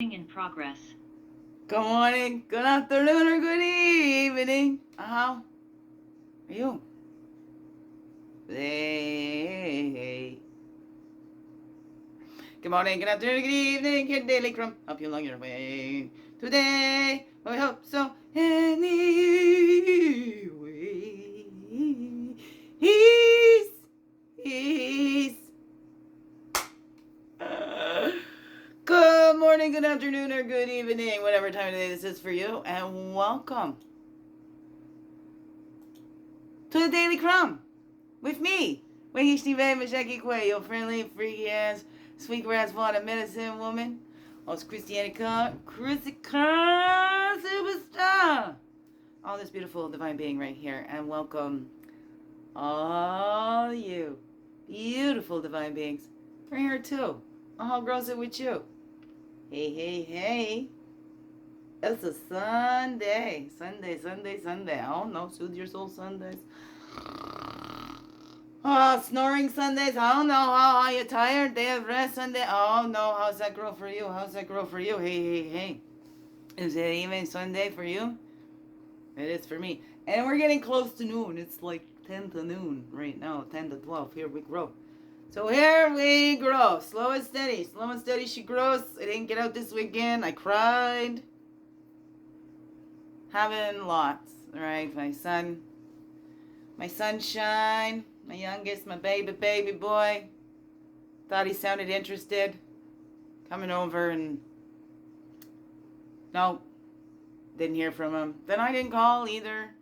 In progress. Good morning, good afternoon, or good evening. How are you? Hey. Good morning, good afternoon, good evening, your daily crumb. Help you along your way. Today, I hope so. Anyway. He's. Good morning, good afternoon, or good evening, whatever time of day this is for you, and welcome to the Daily Crumb with me, iwishhewouldhavejusthitme, your friendly, freaky ass, sweet grass water medicine woman, host Christianica, superstar, all this beautiful divine being right here, and welcome all you beautiful divine beings. We're here too. How grows it with you? Hey, hey, hey. It's a Sunday. Sunday. Oh no, soothe your soul Sundays. Oh, snoring Sundays. Oh no, are you tired? Day of rest Sunday. Oh no, how's that grow for you? Hey, hey. Is it even Sunday for you? It is for me. And we're getting close to noon. It's like 10 to noon right now, 10 to 12. Here we grow. So here we grow. Slow and steady she grows. I didn't get out this weekend. I cried. Having lots, right? My son, my sunshine, my youngest, my baby boy. Thought he sounded interested. Coming over and nope. Didn't hear from him. Then I didn't call either.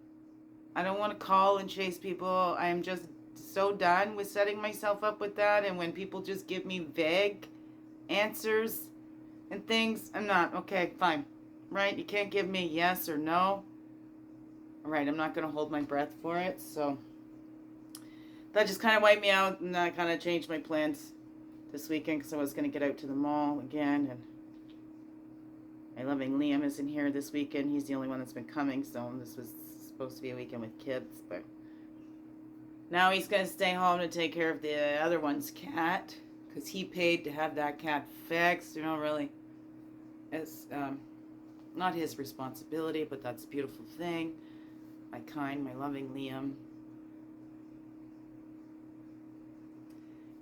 I don't want to call and chase people. I am just so done with setting myself up with that, and when people just give me vague answers and things, I'm not. Okay, fine. Right? You can't give me yes or no. All right, I'm not going to hold my breath for it, so that just kind of wiped me out, and that kind of changed my plans this weekend because I was going to get out to the mall again, and my loving Liam isn't here this weekend. He's the only one that's been coming, so this was supposed to be a weekend with kids, but now he's going to stay home to take care of the other one's cat because he paid to have that cat fixed. You know, really, it's not his responsibility, but that's a beautiful thing. My loving Liam.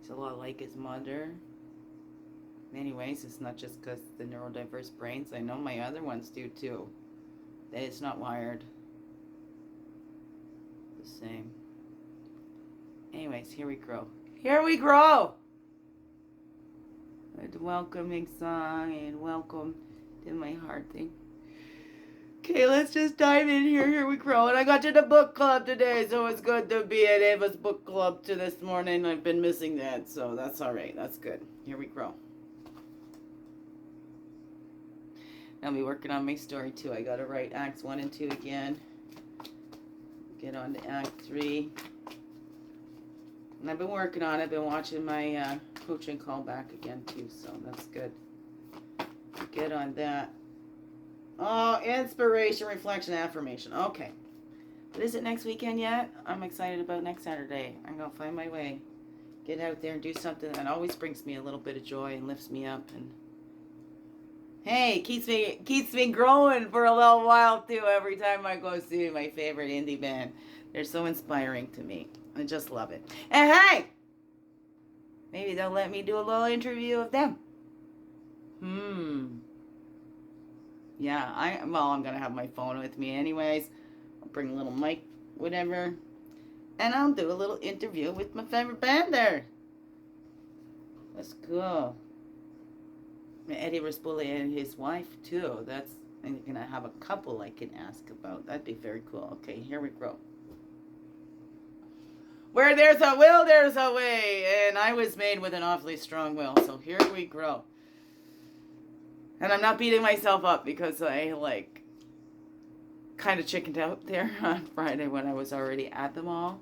He's a lot like his mother. Anyways, it's not just because the neurodiverse brains. I know my other ones do too. It's not wired the same. Anyways, here we grow. A welcoming song and welcome to my heart thing. Okay, let's just dive in here. Here we grow. And I got to the book club today, so it's good to be at Ava's book club to this morning. I've been missing that, so that's all right. That's good. Here we grow. I'll be working on my story too. I got to write Acts 1 and 2 again. Get on to Act 3. And I've been working on it. I've been watching my coaching call back again too, so that's good. Get on that. Oh, inspiration, reflection, affirmation. Okay. But is it next weekend yet? I'm excited about next Saturday. I'm going to find my way. Get out there and do something that always brings me a little bit of joy and lifts me up. And hey, keeps me growing for a little while too every time I go see my favorite indie band. They're so inspiring to me. I just love it. And hey, maybe they'll let me do a little interview of them. Yeah, I'm going to have my phone with me anyways. I'll bring a little mic, whatever. And I'll do a little interview with my favorite band there. Let's go. Eddie Raspoli and his wife, too. I'm going to have a couple I can ask about. That'd be very cool. Okay, here we go. Where there's a will, there's a way. And I was made with an awfully strong will. So here we grow. And I'm not beating myself up because I, kind of chickened out there on Friday when I was already at the mall.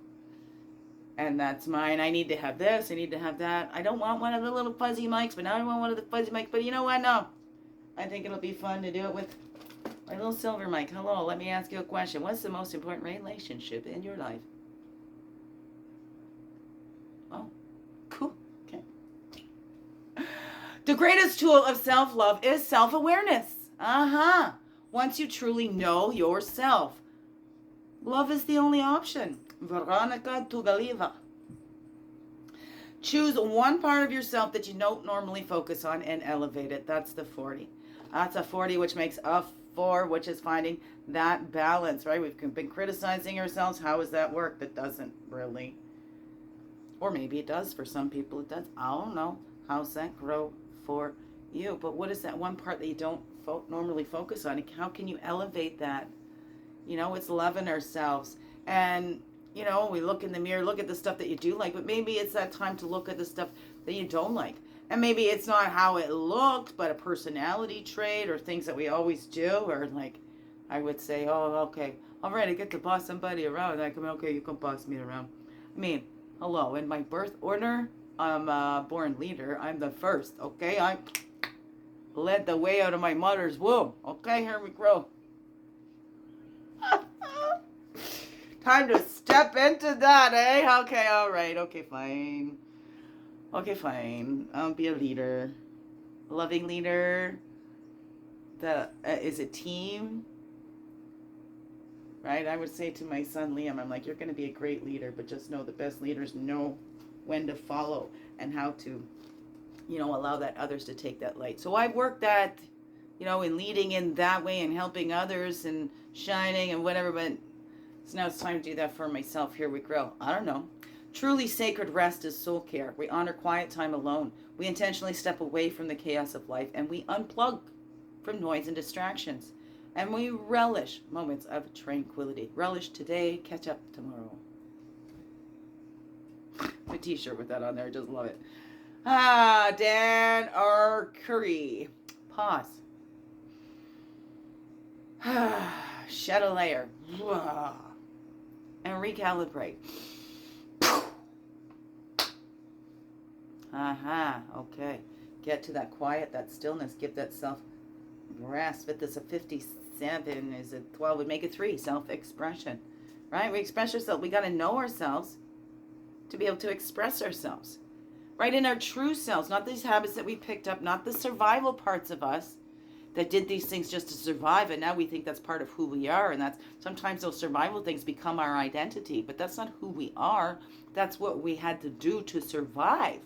And that's mine. I need to have this. I need to have that. I don't want one of the little fuzzy mics, but now I want one of the fuzzy mics. But you know what? No. I think it'll be fun to do it with my little silver mic. Hello, let me ask you a question. What's the most important relationship in your life? Oh, cool. Okay. The greatest tool of self-love is self-awareness. Once you truly know yourself, love is the only option. Vironika Tugaleva. Choose one part of yourself that you don't normally focus on and elevate it. That's the 40. That's a 40, which makes a 4, which is finding that balance, right? We've been criticizing ourselves. How does that work? That doesn't really. Or maybe it does. For some people it does. I don't know. How's that grow for you? But what is that one part that you don't normally focus on? How can you elevate that? You know, it's loving ourselves. And, you know, we look in the mirror, look at the stuff that you do like, but maybe it's that time to look at the stuff that you don't like. And maybe it's not how it looks, but a personality trait or things that we always do. Or like, I would say, oh, okay, all right, I get to boss somebody around. I come, okay, you can boss me around. I mean, hello, in my birth order, I'm a born leader. I'm the first, okay? I led the way out of my mother's womb. Okay, here we go. Time to step into that, eh? Okay, all right, okay, fine. Okay, fine. I'll be a leader. A loving leader. That is a team. Right? I would say to my son, Liam, I'm like, you're going to be a great leader, but just know the best leaders know when to follow and how to, you know, allow that others to take that light. So I've worked that, you know, in leading in that way and helping others and shining and whatever, but so now it's time to do that for myself. Here we grow. I don't know. Truly sacred rest is soul care. We honor quiet time alone. We intentionally step away from the chaos of life and we unplug from noise and distractions. And we relish moments of tranquility. Relish today, catch up tomorrow. My t-shirt with that on there, I just love it. Dan R. Curry. Pause. Shed a layer. And recalibrate. Okay. Get to that quiet, that stillness. Give that self rest. If this a 57, is it 12? We make it 3. Self-expression. Right? We express ourselves. We got to know ourselves to be able to express ourselves. Right? In our true selves. Not these habits that we picked up. Not the survival parts of us that did these things just to survive. And now we think that's part of who we are. And that's sometimes those survival things become our identity. But that's not who we are. That's what we had to do to survive.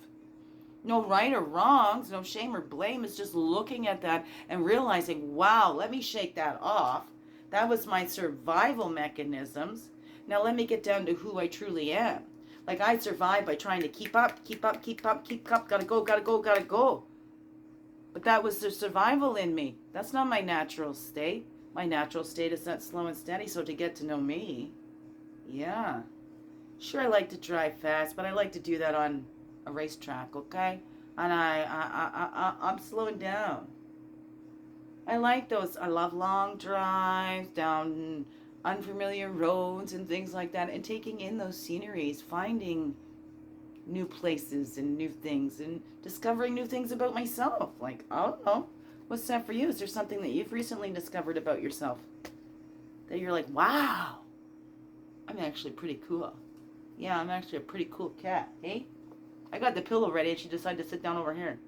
No right or wrongs, no shame or blame. It's just looking at that and realizing, wow, let me shake that off. That was my survival mechanisms. Now let me get down to who I truly am. Like I survived by trying to keep up, gotta go. But that was the survival in me. That's not my natural state. My natural state is that slow and steady. So to get to know me, yeah. Sure, I like to drive fast, but I like to do that on a racetrack, okay? And I'm slowing down. I like those. I love long drives down unfamiliar roads and things like that, and taking in those sceneries, finding new places and new things, and discovering new things about myself. Like, I don't know, what's that for you? Is there something that you've recently discovered about yourself that you're like, wow, I'm actually pretty cool. Yeah, I'm actually a pretty cool cat, hey? I got the pillow ready and she decided to sit down over here.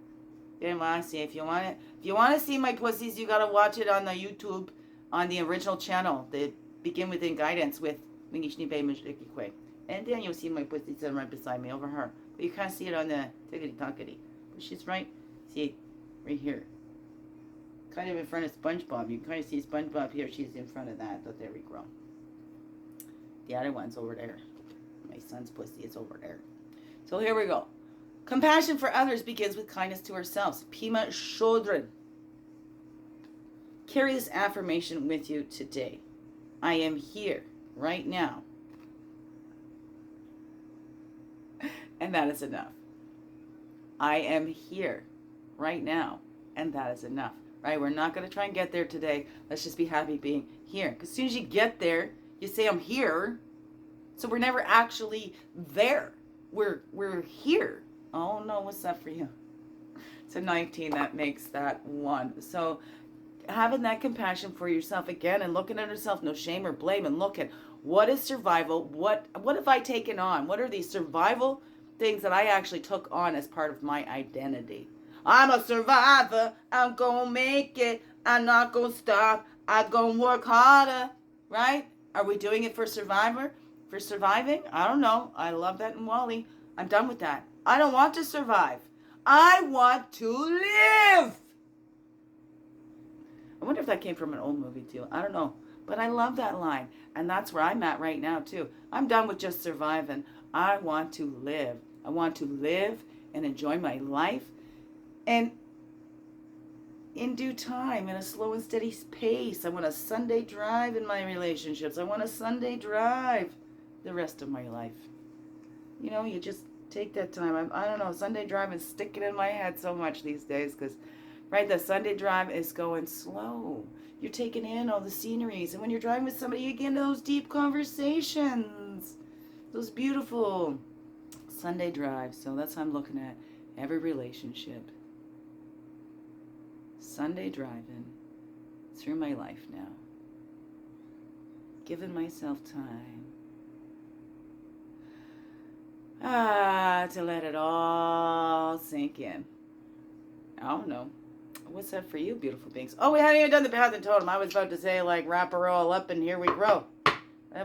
Yeah, well, I see. If you want to see my pussies, you gotta watch it on the YouTube, on the original channel, the Begin Within Guidance with Mingishnibe Mishikikwe. And then you'll see my pussy sitting right beside me over her. But you can't see it on the tickety tockety. But she's right, see, right here. Kind of in front of SpongeBob. You can kind of see SpongeBob here. She's in front of that. But there we go. The other one's over there. My son's pussy is over there. So here we go. Compassion for others begins with kindness to ourselves. Pima Shodran. Carry this affirmation with you today. I am here right now. And that is enough. I am here right now. And that is enough. Right? We're not going to try and get there today. Let's just be happy being here. Because as soon as you get there, you say, I'm here. So we're never actually there. We're here. Oh no, what's that for you? It's a 19, that makes that 1. So having that compassion for yourself again and looking at yourself, no shame or blame, and look at what is survival, what have I taken on? What are these survival things that I actually took on as part of my identity? I'm a survivor. I'm gonna make it. I'm not gonna stop. I'm gonna work harder. Right? Are we doing it for survivor? For surviving? I don't know. I love that in Wally. I'm done with that. I don't want to survive. I want to live. I wonder if that came from an old movie too. I don't know. But I love that line. And that's where I'm at right now too. I'm done with just surviving. I want to live. I want to live and enjoy my life. And in due time, in a slow and steady pace. I want a Sunday drive in my relationships. I want a Sunday drive the rest of my life. You know, you just take that time. I don't know, Sunday drive is sticking in my head so much these days because, right, the Sunday drive is going slow. You're taking in all the sceneries. And when you're driving with somebody, you get into those deep conversations. Those beautiful Sunday drives. So that's how I'm looking at every relationship. Sunday driving through my life now. Giving myself time. To let it all sink in. I don't know. What's that for you, beautiful beings? Oh, we haven't even done the Path Totem. I was about to say, like, wrap her all up and here we grow.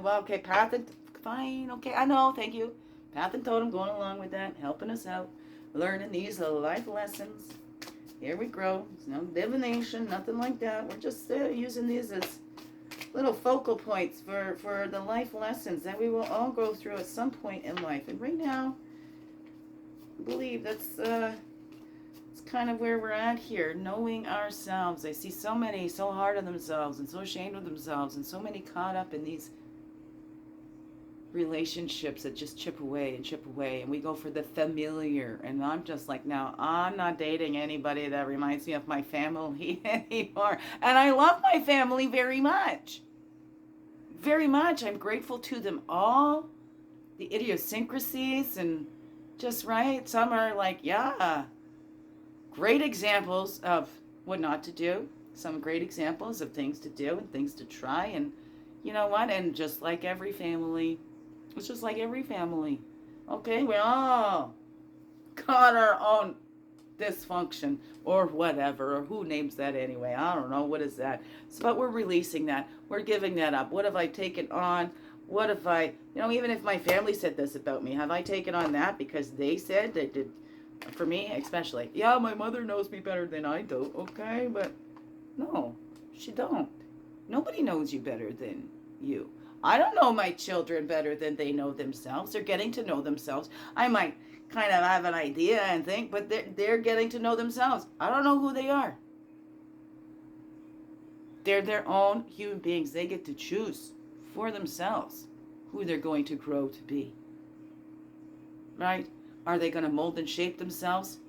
Well, okay, Path and... Fine, okay, I know, thank you. Path and Totem going along with that, helping us out. Learning these life lessons. Here we grow. There's no divination, nothing like that. We're just using these as little focal points for the life lessons that we will all go through at some point in life. And right now, I believe that's it's kind of where we're at here, knowing ourselves. I see so many so hard on themselves and so ashamed of themselves and so many caught up in these relationships that just chip away and we go for the familiar. And I'm just like, now I'm not dating anybody that reminds me of my family anymore. And I love my family very much. Very much. I'm grateful to them all. The idiosyncrasies and just right. Some are like, yeah, great examples of what not to do. Some great examples of things to do and things to try. And you know what? And just like every family, it's just like every family. Okay, we all got our own dysfunction or whatever, or who names that anyway? I don't know. What is that? So, but we're releasing that. We're giving that up. What have I taken on? What if I, even if my family said this about me, have I taken on that because they said they did, for me especially? Yeah, my mother knows me better than I do, okay? But no, she don't. Nobody knows you better than you. I don't know my children better than they know themselves. They're getting to know themselves. I might kind of have an idea and think, but they're getting to know themselves. I don't know who they are. They're their own human beings. They get to choose for themselves who they're going to grow to be. Right? Are they going to mold and shape themselves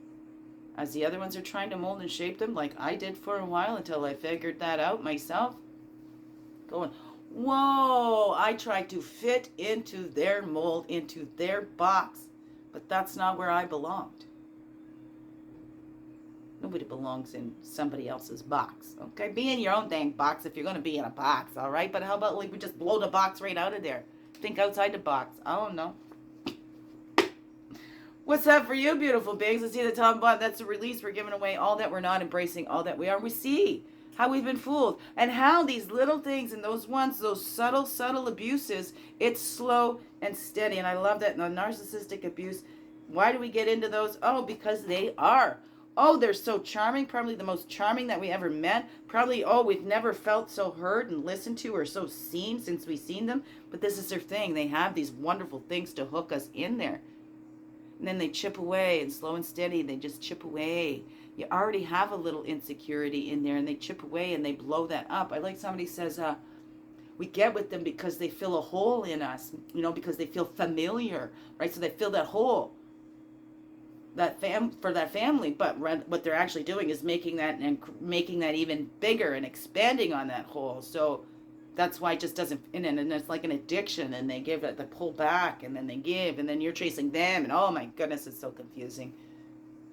as the other ones are trying to mold and shape them, like I did for a while until I figured that out myself? Going, whoa, I tried to fit into their mold, into their box, but that's not where I belonged. Nobody belongs in somebody else's box, okay? Be in your own dang box if you're going to be in a box, all right? But how about like we just blow the box right out of there? Think outside the box. I don't know. What's that for you, beautiful beings? Let's see the top button. That's the release. We're giving away all that we're not, embracing all that we are. We see how we've been fooled and how these little things and those ones, those subtle abuses, it's slow and steady. And I love that. The narcissistic abuse, why do we get into those? Oh, because they are. Oh, they're so charming. Probably the most charming that we ever met. Probably, oh, we've never felt so heard and listened to or so seen since we've seen them. But this is their thing. They have these wonderful things to hook us in there. And then they chip away, and slow and steady, they just chip away. You already have a little insecurity in there, and they chip away, and they blow that up. I like somebody says, we get with them because they fill a hole in us, because they feel familiar, right? So they fill that hole for that family, but what they're actually doing is making that even bigger and expanding on that hole. So that's why it just doesn't, and it's like an addiction, and they pull back, and then they give, and then you're chasing them, and oh my goodness, it's so confusing.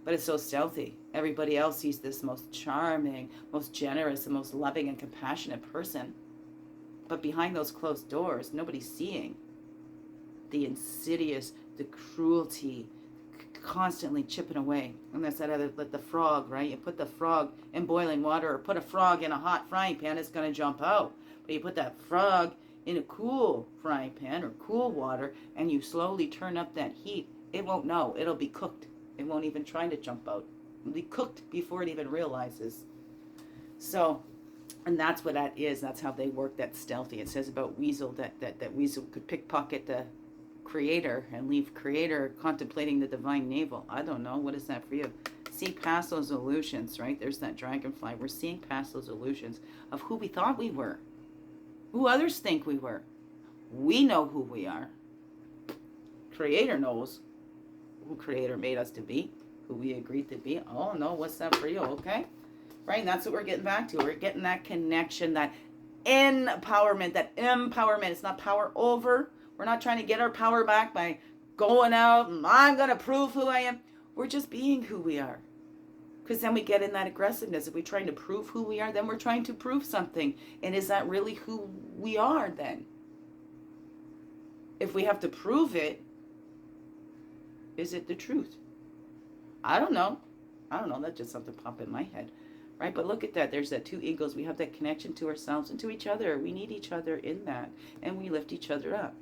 But it's so stealthy. Everybody else sees this most charming, most generous, and most loving and compassionate person. But behind those closed doors, nobody's seeing the insidious, the cruelty, constantly chipping away. And that's that other, like the frog, right? You put the frog in boiling water or put a frog in a hot frying pan, it's going to jump out. But you put that frog in a cool frying pan or cool water and you slowly turn up that heat, it won't know. It'll be cooked. It won't even try to jump out. It'll be cooked before it even realizes. So, and that's what that is. That's how they work that stealthy. It says about Weasel that Weasel could pickpocket the Creator and leave Creator contemplating the divine navel. I don't know. What is that for you? See past those illusions, right? There's that dragonfly. We're seeing past those illusions of who we thought we were. Who others think we were. We know who we are. Creator knows who Creator made us to be. Who we agreed to be. Oh no, what's that for you? Okay? Right? And that's what we're getting back to. We're getting that connection, that empowerment, It's not power over. We're not trying to get our power back by going out and I'm going to prove who I am. We're just being who we are. Because then we get in that aggressiveness. If we're trying to prove who we are, then we're trying to prove something. And is that really who we are then? If we have to prove it, is it the truth? I don't know. That's just something popped in my head. Right? But look at that. There's that two egos. We have that connection to ourselves and to each other. We need each other in that. And we lift each other up.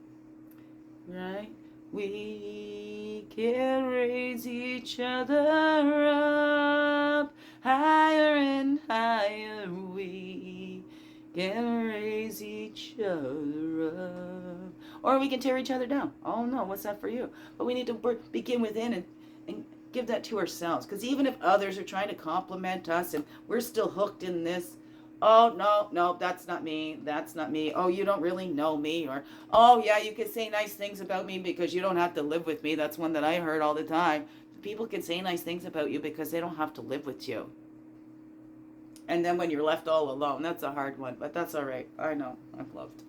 Right? We can raise each other up higher and higher. We can raise each other up. Or we can tear each other down. Oh no, what's that for you? But we need to begin within and give that to ourselves. Because even if others are trying to compliment us and we're still hooked in this, oh, no, that's not me. That's not me. Oh, you don't really know me. Or, oh, yeah, you can say nice things about me because you don't have to live with me. That's one that I heard all the time. People can say nice things about you because they don't have to live with you. And then when you're left all alone, that's a hard one. But that's all right. I know. I'm loved.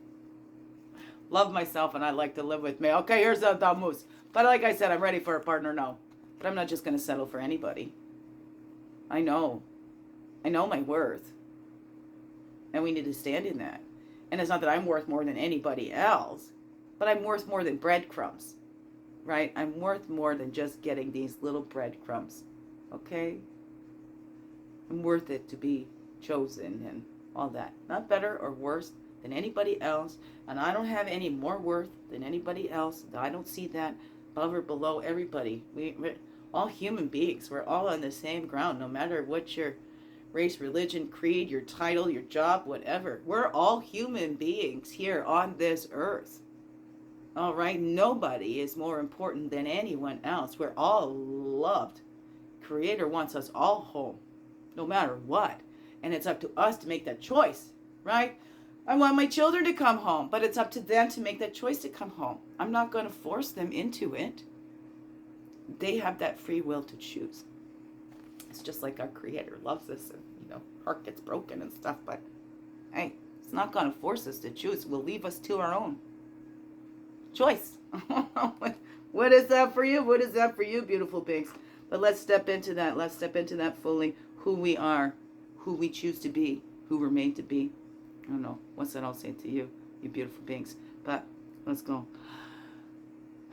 Love myself and I like to live with me. Okay, here's the moose. But like I said, I'm ready for a partner now. But I'm not just going to settle for anybody. I know my worth. And we need to stand in that. And it's not that I'm worth more than anybody else, but I'm worth more than breadcrumbs, right? I'm worth more than just getting these little breadcrumbs, okay? I'm worth it to be chosen and all that. Not better or worse than anybody else. And I don't have any more worth than anybody else. I don't see that above or below everybody. We're all human beings. We're all on the same ground, no matter what your race, religion, creed, your title, your job, whatever. We're all human beings here on this earth. All right? Nobody is more important than anyone else. We're all loved. Creator wants us all home, no matter what. And it's up to us to make that choice, right? I want my children to come home, but it's up to them to make that choice to come home. I'm not going to force them into it. They have that free will to choose. It's just like our Creator loves us and, heart gets broken and stuff. But, hey, it's not going to force us to choose. We'll leave us to our own choice. What is that for you? What is that for you, beautiful beings? But let's step into that. Let's step into that fully. Who we are, who we choose to be, who we're made to be. I don't know. What's that I'll say to you, you beautiful beings? But let's go.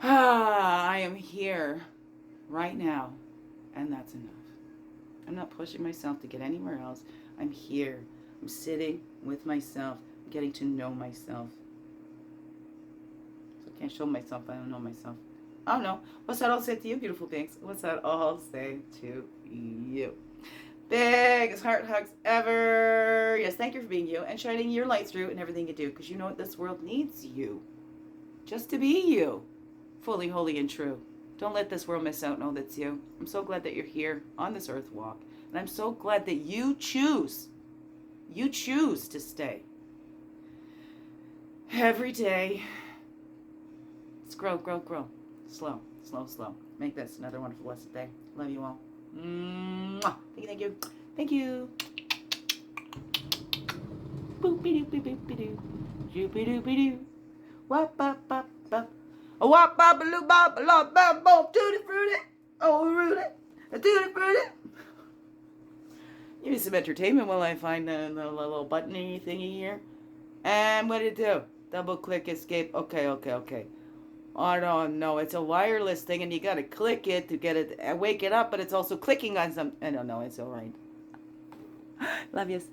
I am here right now. And that's enough. I'm not pushing myself to get anywhere else. I'm here. I'm sitting with myself, getting to know myself. So I can't show myself if I don't know myself. I don't know. What's that all say to you, beautiful beings? What's that all say to you? Biggest heart hugs ever. Yes, thank you for being you and shining your light through in everything you do. Because you know what? This world needs you. Just to be you. Fully, holy, and true. Don't let this world miss out. Know that's you. I'm so glad that you're here on this earth walk. And I'm so glad that you choose to stay. Every day. Let's grow. Slow. Make this another wonderful blessed day. Love you all. Mwah. Thank you. Thank you. Boop-be-doo-be-doo-be-doo. Doop-be-doo-be-doo. Wop-bop-bop-bop. A wop bop a loo bop a lop bop bop tutti frutti. Oh Rudy. A tutti frutti. Give me some entertainment while I find the little buttony thingy here. And what did it do? Double click escape. Okay. I don't know. It's a wireless thing, and you gotta click it to get it, wake it up. But it's also clicking on some. I don't know. It's all right. Love yous.